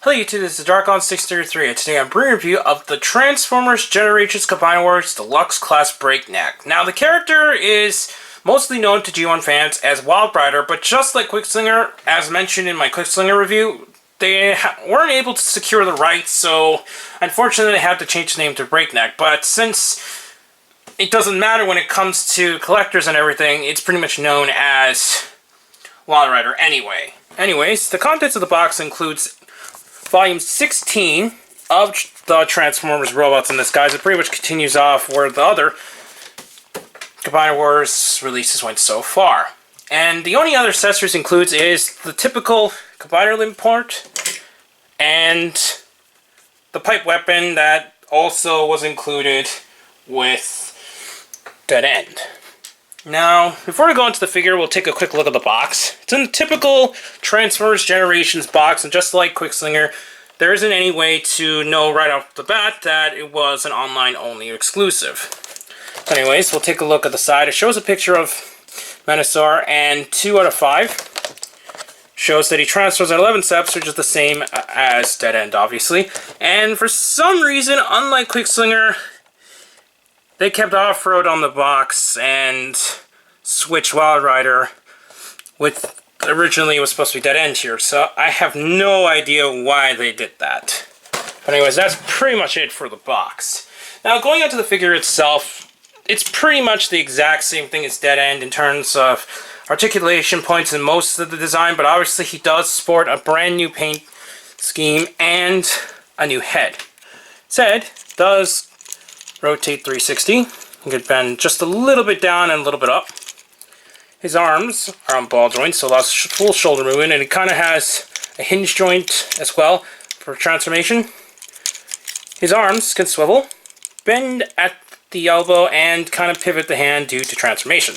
Hello YouTube, this is Darkon633 and today I'm bringing a review of the Transformers Generations Combiner Wars Deluxe Class Breakneck. Now the character is mostly known to G1 fans as Wildrider, but just like Quickslinger, as mentioned in my Quickslinger review, they weren't able to secure the rights, so unfortunately they had to change the name to Breakneck. But since it doesn't matter when it comes to collectors and everything, it's pretty much known as Wildrider anyway. Anyways, the contents of the box includes Volume 16 of the Transformers robots and this, guys. It pretty much continues off where the other Combiner Wars releases went so far. And the only other accessories includes is the typical Combiner limb port and the pipe weapon that also was included with Dead End. Now, before we go into the figure, we'll take a quick look at the box. It's in the typical Transformers Generations box, and just like Quickslinger, there isn't any way to know right off the bat that it was an online-only exclusive. Anyways, we'll take a look at the side. It shows a picture of Menasor, and 2 out of 5 shows that he transfers at 11 steps, which is the same as Dead End, obviously. And for some reason, unlike Quickslinger, they kept off-road on the box and switched Wildrider with, originally it was supposed to be Dead End here, so I have no idea why they did that. But anyways, that's pretty much it for the box. Now, going on to the figure itself, it's pretty much the exact same thing as Dead End in terms of articulation points and most of the design, but obviously he does sport a brand new paint scheme and a new head. His head does rotate 360. You can bend just a little bit down and a little bit up. His arms are on ball joints, so allows full shoulder movement, and it kind of has a hinge joint as well for transformation. His arms can swivel, bend at the elbow, and kind of pivot the hand due to transformation.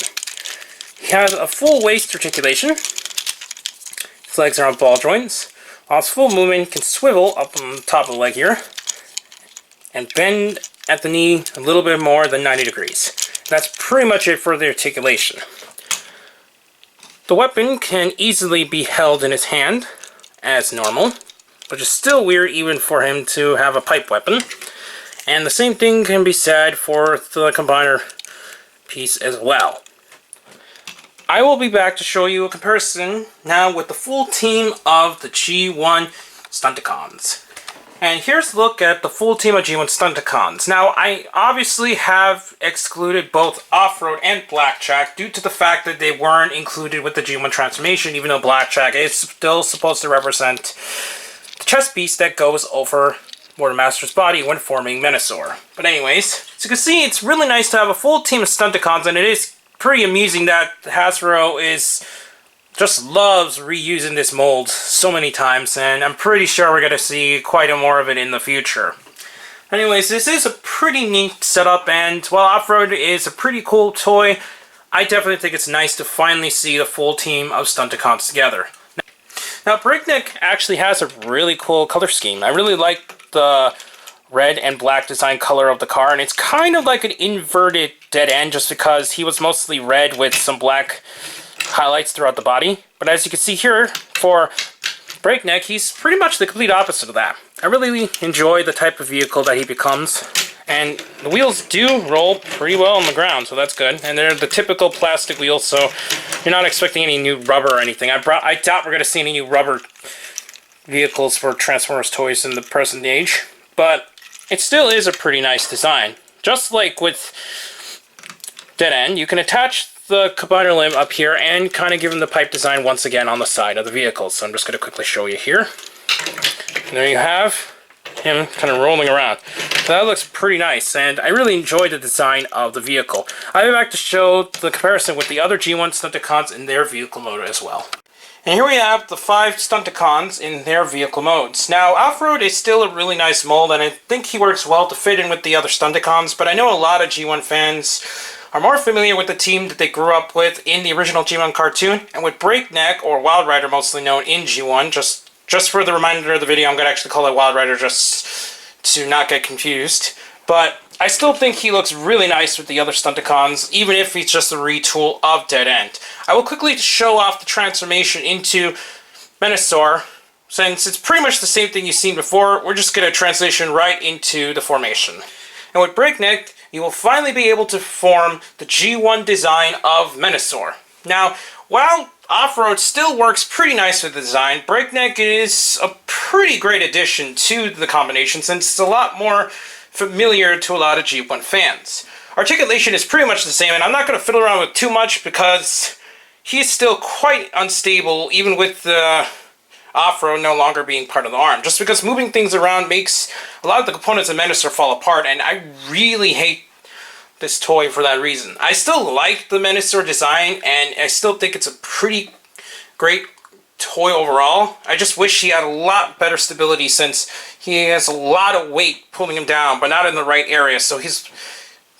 He has a full waist articulation. His legs are on ball joints. While his full movement can swivel up on the top of the leg here and bend at the knee a little bit more than 90 degrees. That's pretty much it for the articulation. The weapon can easily be held in his hand as normal, which is still weird even for him to have a pipe weapon. And the same thing can be said for the combiner piece as well. I will be back to show you a comparison now with the full team of the G1 Stunticons. And here's a look at the full team of G1 Stunticons. Now, I obviously have excluded both Off-Road and Blackjack due to the fact that they weren't included with the G1 transformation, even though Blackjack is still supposed to represent the chest piece that goes over Motormaster's body when forming Menasor. But anyways, as you can see, it's really nice to have a full team of Stunticons, and it is pretty amusing that Hasbro just loves reusing this mold so many times, and I'm pretty sure we're going to see quite a more of it in the future. Anyways, this is a pretty neat setup, and while Off-Road is a pretty cool toy, I definitely think it's nice to finally see the full team of Stunticons together. Now, Breakneck actually has a really cool color scheme. I really like the red and black design color of the car, and it's kind of like an inverted Dead End just because he was mostly red with some black highlights throughout the body. But as you can see here, for Breakneck, he's pretty much the complete opposite of that. I really enjoy the type of vehicle that he becomes, and the wheels do roll pretty well on the ground, so that's good. And they're the typical plastic wheels, so you're not expecting any new rubber or anything. I doubt we're going to see any new rubber vehicles for Transformers toys in the present age, but it still is a pretty nice design. Just like with Dead End, you can attach the combiner limb up here and kind of give him the pipe design once again on the side of the vehicle. So I'm just going to quickly show you here. And there you have him kind of rolling around. So that looks pretty nice, and I really enjoy the design of the vehicle. I'll be back to show the comparison with the other G1 Stunticons in their vehicle mode as well. And here we have the 5 Stunticons in their vehicle modes. Now, Off-Road is still a really nice mold, and I think he works well to fit in with the other Stunticons, but I know a lot of G1 fans are more familiar with the team that they grew up with in the original G1 cartoon, and with Breakneck, or Wildrider mostly known in G1, just for the reminder of the video, I'm going to actually call it Wildrider just to not get confused. But I still think he looks really nice with the other Stunticons, even if he's just a retool of Dead End. I will quickly show off the transformation into Menasor since it's pretty much the same thing you've seen before, we're just going to transition right into the formation. And with Breakneck, you will finally be able to form the G1 design of Menasor. Now, while Off-Road still works pretty nice with the design, Breakneck is a pretty great addition to the combination since it's a lot more familiar to a lot of G1 fans. Articulation is pretty much the same, and I'm not going to fiddle around with too much because he's still quite unstable even with the Off-Road no longer being part of the arm, just because moving things around makes a lot of the components of Menasor fall apart, and I really hate this toy for that reason. I still like the Menasor design, and I still think it's a pretty great toy overall. I just wish he had a lot better stability since he has a lot of weight pulling him down, but not in the right area, so he's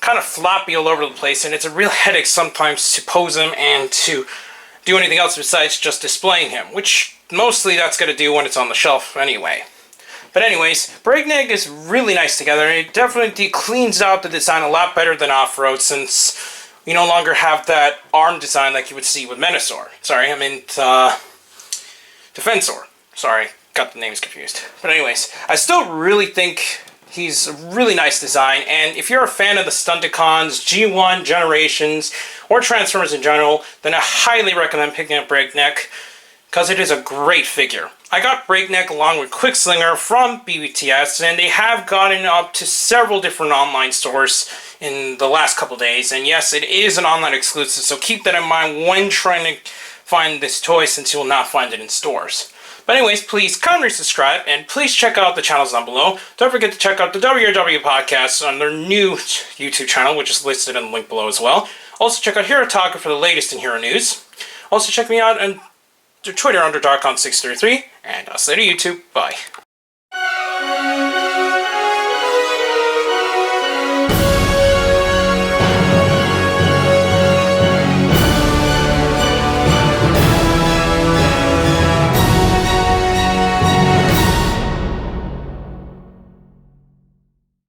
kind of floppy all over the place, and it's a real headache sometimes to pose him and to do anything else besides just displaying him, which mostly that's going to do when it's on the shelf anyway. But anyways, Breakneck is really nice together, and it definitely cleans out the design a lot better than Off-Road since we no longer have that arm design like you would see with Menasor. Sorry, I meant Defensor. Sorry, got the names confused. But anyways, I still really think he's a really nice design, and if you're a fan of the Stunticons, G1, Generations, or Transformers in general, then I highly recommend picking up Breakneck, because it is a great figure. I got Breakneck along with Quickslinger from BBTS, and they have gotten up to several different online stores in the last couple days, and yes, it is an online exclusive, so keep that in mind when trying to find this toy since you will not find it in stores. But anyways, please comment, subscribe, and please check out the channels down below. Don't forget to check out the WRW podcast on their new YouTube channel, which is listed in the link below as well. Also check out Hero Talker for the latest in hero news. Also check me out on Twitter under Darkon633, and I'll see you YouTube. Bye.